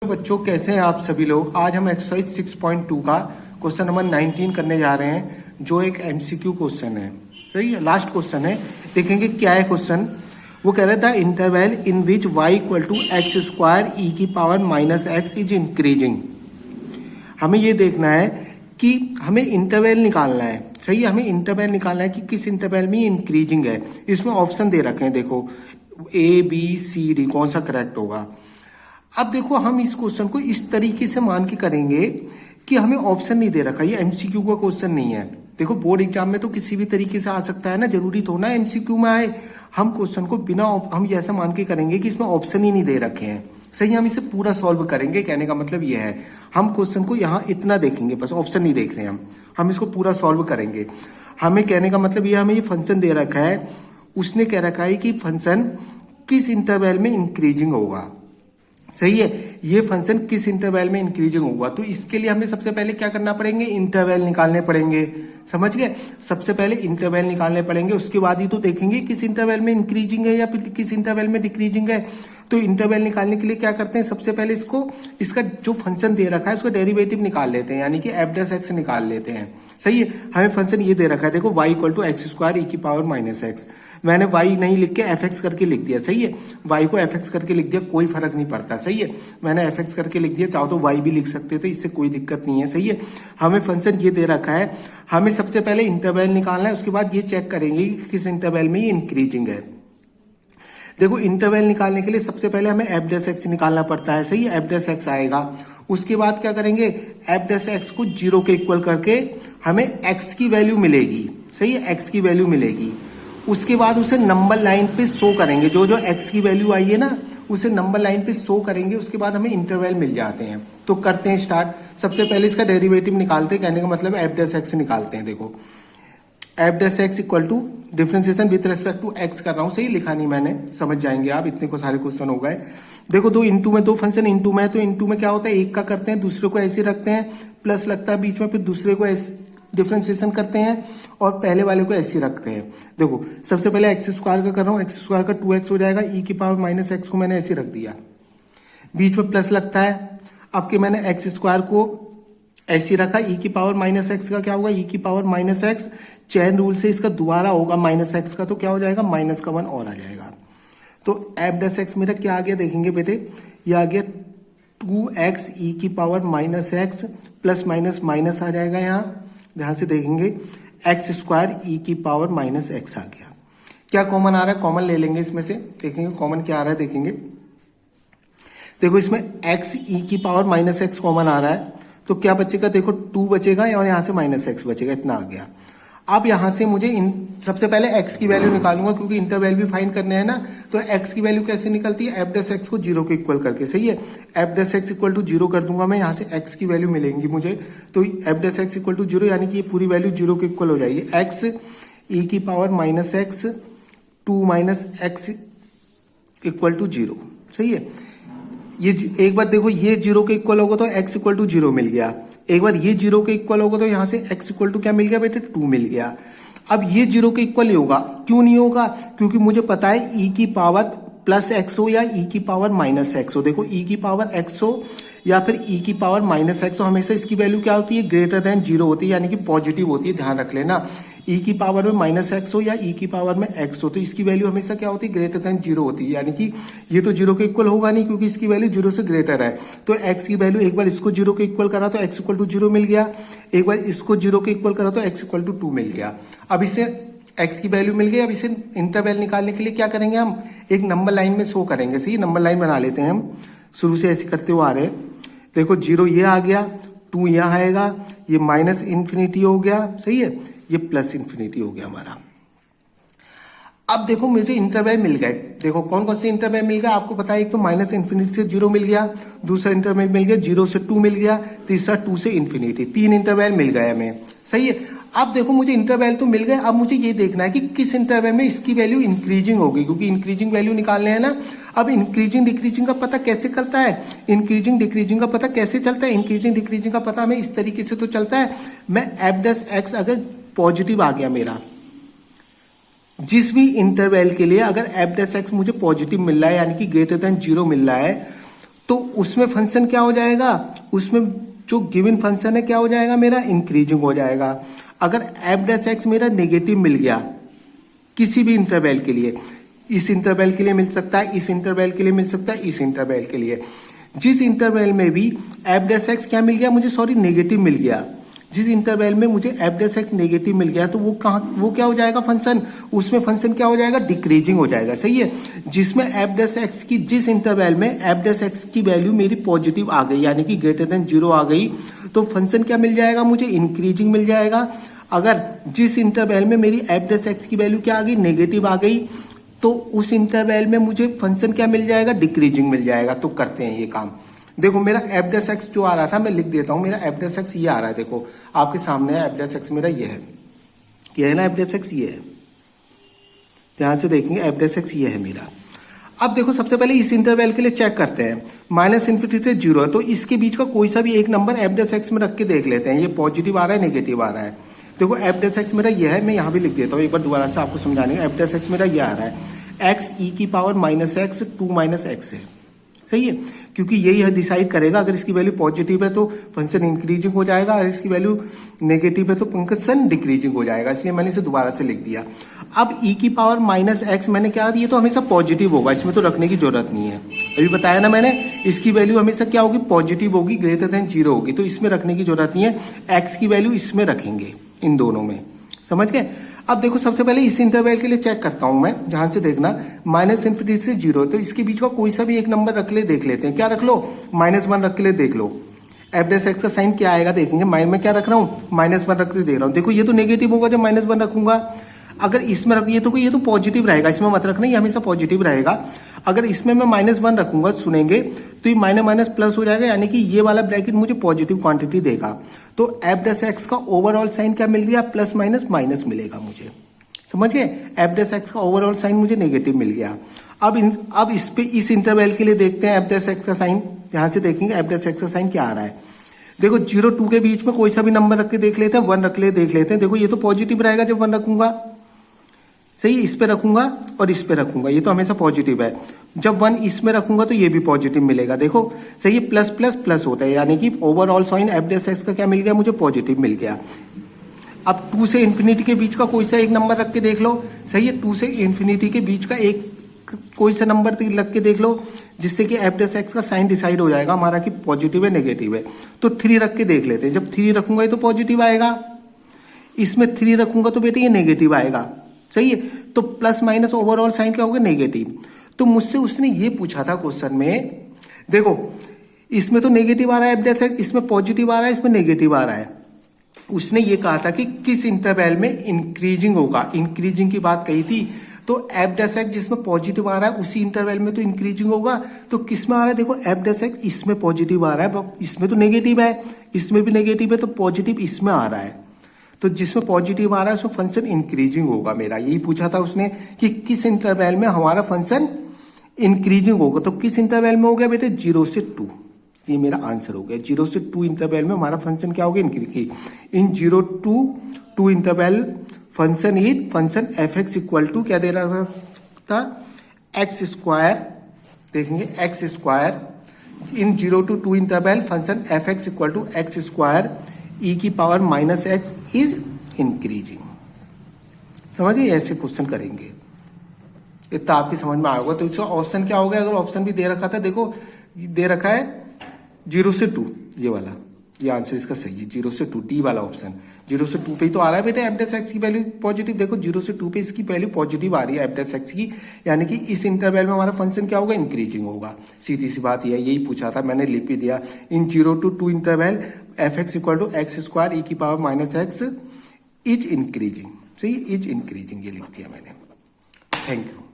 तो बच्चों कैसे हैं आप सभी लोग। आज हम एक्सरसाइज 6.2 का क्वेश्चन नंबर 19 करने जा रहे हैं, जो एक एमसीक्यू क्वेश्चन है। सही है, लास्ट क्वेश्चन है। देखेंगे क्या है क्वेश्चन। वो कह रहा था interval in which y equal to X square E की power minus X is increasing. हमें ये देखना है कि हमें इंटरवल निकालना है। सही है, हमें इंटरवल निकालना है कि किस इंटरवल में इंक्रीजिंग है। इसमें ऑप्शन दे रखे हैं, देखो ए बी सी डी, कौन सा करेक्ट होगा। अब देखो हम इस क्वेश्चन को इस तरीके से मान के करेंगे कि हमें ऑप्शन नहीं दे रखा, ये एमसीक्यू का क्वेश्चन नहीं है। देखो बोर्ड एग्जाम में तो किसी भी तरीके से आ सकता है ना, जरूरी तो ना एमसीक्यू में आए। हम क्वेश्चन को बिना हम ऐसा मान के करेंगे कि इसमें ऑप्शन ही नहीं दे रखे हैं। सही, हम इसे पूरा सॉल्व करेंगे। कहने का मतलब ये है, हम क्वेश्चन को यहाँ इतना देखेंगे, बस ऑप्शन नहीं देख रहे हैं हम इसको पूरा सॉल्व करेंगे। हमें कहने का मतलब ये, हमें ये फंक्शन दे रखा है, उसने कह रखा है कि फंक्शन किस इंटरवल में इंक्रीजिंग होगा। सही है, ये फंक्शन किस इंटरवल में इंक्रीजिंग होगा। तो इसके लिए हमें सबसे पहले क्या करना पड़ेंगे, इंटरवल निकालने पड़ेंगे। समझ गए, सबसे पहले इंटरवल निकालने पड़ेंगे, उसके बाद ही तो देखेंगे किस इंटरवल में इंक्रीजिंग है या फिर किस इंटरवल में डिक्रीजिंग है। तो इंटरवल निकालने के लिए क्या करते हैं, सबसे पहले इसका जो फंक्शन दे रखा है उसका डेरिवेटिव निकाल लेते हैं, यानी कि एफ डैश एक्स निकाल लेते हैं। सही है, हमें फंक्शन ये दे रखा है, देखो y equal to X square E की पावर माइनस एक्स। मैंने y नहीं लिख के एफ एक्स करके लिख दिया। सही है, y को एफ एक्स करके लिख दिया, कोई फर्क नहीं पड़ता। सही है, मैंने एफ एक्स करके लिख दिया, चाहो तो y भी लिख सकते थे, इससे कोई दिक्कत नहीं है। सही है, हमें फंक्शन ये दे रखा है, हमें सबसे पहले इंटरवल निकालना है, उसके बाद ये चेक करेंगे कि किस इंटरवल में ये इंक्रीजिंग है। देखो इंटरवल निकालने के लिए सबसे पहले हमें एफ डैश एक्स निकालना पड़ता है। सही है, एफ डैश एक्स आएगा, उसके बाद क्या करेंगे, एफ डैश एक्स को 0 के इक्वल करके हमें एक्स की वैल्यू मिलेगी। सही है, एक्स की वैल्यू मिलेगी, उसके बाद उसे नंबर लाइन पे शो करेंगे, जो जो एक्स की वैल्यू आई है ना उसे नंबर लाइन पे शो करेंगे, उसके बाद हमें इंटरवल मिल जाते हैं। तो करते हैं स्टार्ट। सबसे पहले इसका डेरिवेटिव निकालते हैं, कहने का मतलब एफ डैश एक्स निकालते हैं। देखो f dash x equal to differentiation with respect to x कर रहा हूं, सही लिखा नहीं मैंने, समझ जाएंगे आप, इतने को सारे क्वेश्चन हो गए। देखो दो इंटू में, दो फंक्शन इंटू में है, तो इंटू में क्या होता है, एक का करते हैं, दूसरे को ऐसे रखते हैं, प्लस लगता है बीच में, फिर दूसरे को डिफरेंशिएशन करते हैं और पहले वाले को ऐसे रखते हैं। देखो सबसे पहले एक्स स्क्वायर का कर रहा हूँ, एक्स स्क्वायर का 2x हो जाएगा, ई की पावर माइनस एक्स को मैंने ऐसे रख दिया, बीच में प्लस लगता है। अब कि मैंने एक्स स्क्वायर को ऐसे रखा, ई की पावर माइनस एक्स का क्या होगा, ई की power minus x, chain rule से इसका दोबारा होगा माइनस एक्स का, तो क्या हो जाएगा, माइनस का 1 और आ जाएगा। तो एफ डैश एक्स मेरा क्या आ गया, देखेंगे बेटे, ये आ गया 2x ई की power minus X plus minus minus आ जाएगा, यहाँ ध्यान से देखेंगे, एक्स स्क्वायर ई की पावर माइनस एक्स आ गया। क्या कॉमन आ रहा है, कॉमन ले लेंगे इसमें से, देखेंगे कॉमन क्या आ रहा है। देखेंगे देखो इसमें एक्स ई की पावर माइनस एक्स कॉमन आ रहा है, तो क्या बचेगा, देखो 2 बचेगा और यहां से माइनस एक्स बचेगा, इतना आ गया। अब यहां से मुझे सबसे पहले x की वैल्यू निकालूंगा, क्योंकि इंटरवल भी फाइंड करने हैं ना। तो x की वैल्यू कैसे निकलती है, एफ डैश एक्स को 0 के इक्वल करके। सही है, f dash x equal to 0 कर दूंगा मैं, यहां से x की वैल्यू मिलेंगी मुझे, तो f dash x equal to 0, यानी कि ये पूरी वैल्यू 0 के इक्वल हो जाएगी। x ई की power minus x 2 minus x equal to 0। सही है, ये एक बार देखो, ये 0 के इक्वल होगा तो x इक्वल टू 0 मिल गया, एक बार ये 0 के इक्वल होगा तो यहां से x इक्वल टू क्या मिल गया बेटे, 2 मिल गया। अब ये 0 के इक्वल नहीं होगा, क्यों नहीं होगा, क्योंकि मुझे पता है e की पावर प्लस एक्स हो या e की पावर माइनस एक्स हो। देखो e की पावर x हो या फिर e की पावर माइनस एक्स हो, हमेशा इसकी वैल्यू क्या होती है, ग्रेटर देन 0 होती है, यानी कि पॉजिटिव होती है, ध्यान रख लेना। e की पावर में माइनस एक्स हो या e की पावर में x हो, तो इसकी वैल्यू हमेशा क्या होती है, ग्रेटर देन 0 होती है, यानी कि ये तो 0 के इक्वल होगा नहीं, क्योंकि इसकी वैल्यू 0 से ग्रेटर है। तो x की वैल्यू, एक बार इसको 0 के इक्वल करा तो x इक्वल टू 0 मिल गया, एक बार इसको 0 के इक्वल करा तो x इक्वल टू 2 मिल गया। अब इसे x की वैल्यू मिल गई, अब इसे इंटरवल निकालने के लिए क्या करेंगे, हम एक नंबर लाइन में शो करेंगे। सही, नंबर लाइन बना लेते हैं हम, शुरू से ऐसे करते हुए आ रहे हैं। देखो 0 ये आ गया, 2 यहाँ आएगा, ये माइनस इन्फिनिटी हो गया। सही है, ये प्लस इन्फिनिटी हो गया हमारा। अब देखो मुझे इंटरवल मिल गए, देखो कौन कौन से इंटरवल मिल गया, आपको पता है, एक तो माइनस इन्फिनिटी से 0 मिल गया, दूसरा इंटरवल मिल गया 0 से 2 मिल गया, तीसरा 2 से इन्फिनिटी, 3 इंटरवल मिल गए हमें। सही है, अब देखो मुझे इंटरवल तो मिल गए, अब मुझे ये देखना है कि किस इंटरवल में इसकी वैल्यू इंक्रीजिंग होगी, क्योंकि इंक्रीजिंग वैल्यू निकालने हैं ना। अब इंक्रीजिंग डिक्रीजिंग का पता कैसे चलता है, इंक्रीजिंग डिक्रीजिंग का पता कैसे चलता है, इंक्रीजिंग डिक्रीजिंग का पता हमें इस तरीके से तो चलता है, मैं एफ डैश एक्स अगर पॉजिटिव आ गया मेरा, जिस भी इंटरवल के लिए अगर एफ डैश एक्स मुझे पॉजिटिव मिल रहा है, यानी कि ग्रेटर देन 0 मिल रहा है, तो उसमें फंक्शन क्या हो जाएगा, उसमें जो गिवन फंक्शन है क्या हो जाएगा मेरा, इंक्रीजिंग हो जाएगा। अगर एफ डैश एक्स मेरा नेगेटिव मिल गया किसी भी इंटरवल के लिए, इस इंटरवल के लिए मिल सकता है, इस इंटरवल के लिए मिल सकता है, इस इंटरवल के लिए, जिस इंटरवल में भी एफ डैश एक्स क्या मिल गया मुझे, सॉरी नेगेटिव मिल गया, जिस इंटरवल में मुझे एफ डैश एक्स नेगेटिव मिल गया तो वो क्या हो जाएगा फंक्शन, उसमें फंक्शन क्या हो जाएगा, डिक्रीजिंग हो जाएगा। सही है। जिसमें एफ डैश एक्स की, जिस इंटरवल में एफ डैश एक्स की वैल्यू मेरी पॉजिटिव आ गई यानी कि ग्रेटर देन 0 आ गई तो फंक्शन क्या मिल जाएगा मुझे, इंक्रीजिंग मिल जाएगा। अगर जिस इंटरवल में मेरी एफ डैश एक्स की वैल्यू क्या आ गई, नेगेटिव आ गई, तो उस इंटरवल में मुझे फंक्शन क्या मिल जाएगा, डिक्रीजिंग मिल जाएगा। तो करते हैं ये काम। देखो मेरा एफ डैश एक्स जो आ रहा था मैं लिख देता हूं, मेरा एफ डैश एक्स ये आ रहा है, देखो आपके सामने है एफ डैश एक्स मेरा ये है ना, एफ डैश एक्स ये है, ध्यान से देखेंगे एफ डैश एक्स ये है मेरा। अब देखो सबसे पहले इस इंटरवल के लिए चेक करते हैं, -∞ से 0 है तो इसके बीच का कोई सा भी एक नंबर एफ डैश एक्स में रख के देख लेते हैं, ये पॉजिटिव आ रहा है नेगेटिव आ रहा है। देखो एफ डैश एक्स मेरा ये है, मैं यहाँ भी लिख देता हूँ एक बार दोबारा से आपको समझाने का। एफ डैश एक्स मेरा ये आ रहा है, x e की पावर -x 2 - x है। सही है, क्योंकि यही डिसाइड करेगा, अगर इसकी वैल्यू पॉजिटिव है तो फंक्शन इंक्रीजिंग हो जाएगा, अगर इसकी वैल्यू नेगेटिव है तो फंक्शन डिक्रीजिंग हो जाएगा, इसलिए मैंने इसे दोबारा से लिख दिया। अब e की पावर -x मैंने क्या, ये तो हमेशा पॉजिटिव होगा, इसमें तो रखने की जरूरत नहीं है, अभी बताया ना मैंने, इसकी वैल्यू हमेशा क्या होगी, पॉजिटिव होगी, ग्रेटर देन 0 होगी, तो इसमें रखने की जरूरत नहीं है, x की वैल्यू इसमें रखेंगे, इन दोनों में। समझ गए। अब देखो सबसे पहले इस इंटरवल के लिए चेक करता हूं मैं, ध्यान से देखना, -∞ से 0 तो इसके बीच का कोई सा भी एक नंबर रख ले, देख लेते हैं। क्या रख लो, -1 रख ले, देख लो एफ डैश एक्स का साइन क्या आएगा देखेंगे। में क्या रख रहा हूं, -1 रख के देख रहा हूं। देखो ये तो नेगेटिव होगा जब -1 रखूंगा, अगर इसमें रख ये तो पॉजिटिव रहेगा, इसमें मत रखना, ये हमेशा पॉजिटिव रहेगा। अगर इसमें मैं -1 रखूंगा, सुनेंगे तो ये माइनस प्लस हो जाएगा, यानी कि ये वाला ब्रैकेट मुझे पॉजिटिव क्वांटिटी देगा। तो एफ डैश एक्स का ओवरऑल साइन क्या मिल गया, प्लस माइनस मिलेगा मुझे। समझ गए, एफ डैश एक्स का ओवरऑल साइन मुझे नेगेटिव मिल गया। अब इस पे इस इंटरवल के लिए देखते हैं एफ डैश एक्स का साइन, ध्यान से देखेंगे एफ डैश एक्स का साइन क्या आ रहा है। देखो 0-2 के बीच में कोई सा भी नंबर रख के देख लेते हैं, 1 रख ले देख लेते हैं। देखो ये तो पॉजिटिव रहेगा जब 1 रखूंगा, सही, इस पे रखूंगा और इस पे रखूंगा, ये तो हमेशा पॉजिटिव है। जब 1 इसमें रखूंगा तो ये भी पॉजिटिव मिलेगा। देखो सही है, प्लस प्लस प्लस होता है, यानी कि overall sign f dash x का क्या मिल गया मुझे, पॉजिटिव मिल गया। अब 2 से इन्फिनिटी के बीच का कोई सा एक नंबर रख के देख लो, सही है, 2 से इन्फिनिटी के बीच का एक कोई सा नंबर रख के देख लो, जिससे कि एफ डैश एक्स का साइन डिसाइड हो जाएगा हमारा कि पॉजिटिव है नेगेटिव है। तो 3 रख के देख लेते हैं, जब 3 रखूंगा ये तो पॉजिटिव आएगा, इसमें 3 रखूंगा तो बेटे ये नेगेटिव आएगा। सही है, तो प्लस माइनस ओवरऑल साइन क्या होगा, नेगेटिव। तो मुझसे उसने ये पूछा था क्वेश्चन में, देखो इसमें तो नेगेटिव आ रहा है एफ डैश एक्स, इसमें पॉजिटिव आ रहा है, इसमें नेगेटिव आ रहा है। उसने ये कहा था कि किस इंटरवल में इंक्रीजिंग होगा, इंक्रीजिंग की बात कही थी। तो एफ डैश एक्स जिसमें पॉजिटिव आ रहा है उसी इंटरवल में तो इंक्रीजिंग होगा। तो किस में आ रहा है, देखो एफ डैश एक्स इसमें पॉजिटिव आ रहा है, इसमें तो नेगेटिव है, इसमें भी नेगेटिव है, तो पॉजिटिव इसमें आ रहा है। तो जिसमें पॉजिटिव आ रहा है उसमें फंक्शन इंक्रीजिंग होगा मेरा। यही पूछा था उसने कि किस इंटरवल में हमारा फंक्शन इंक्रीजिंग होगा। तो किस इंटरवल में हो गया बेटे, 0 से 2, ये मेरा आंसर हो गया। 0 से 2 इंटरवल में हमारा फंक्शन क्या होगा, increasing. In 0 to 2 interval function F X equal to क्या दे रहा था, एक्स स्क्वायर, देखेंगे X square. In 0 to 2 interval function F X equal to X square E की पावर -x इज इंक्रीजिंग। समझिए, ऐसे क्वेश्चन करेंगे, इतना आपकी समझ में आएगा। तो इसका ऑप्शन क्या होगा, अगर ऑप्शन भी दे रखा था, देखो दे रखा है 0 से 2, ये वाला, ये आंसर इसका सही है, 0 से 2, डी वाला ऑप्शन। 0 से 2 पे ही तो आ रहा है बेटा एफ डैश एक्स की वैल्यू पॉजिटिव। देखो 0 से 2 पे इसकी वैल्यू पॉजिटिव आ रही है एफ डैश एक्स की, यानी कि इस इंटरवल में हमारा फंक्शन क्या होगा, इंक्रीजिंग होगा। सीधी सी बात यह, यही पूछा था, मैंने लिख भी दिया। In 0 to 2 interval F X equal to X square E की पावर -x इज इंक्रीजिंग। सही, इज इंक्रीजिंग, ये लिख दिया मैंने। Thank you.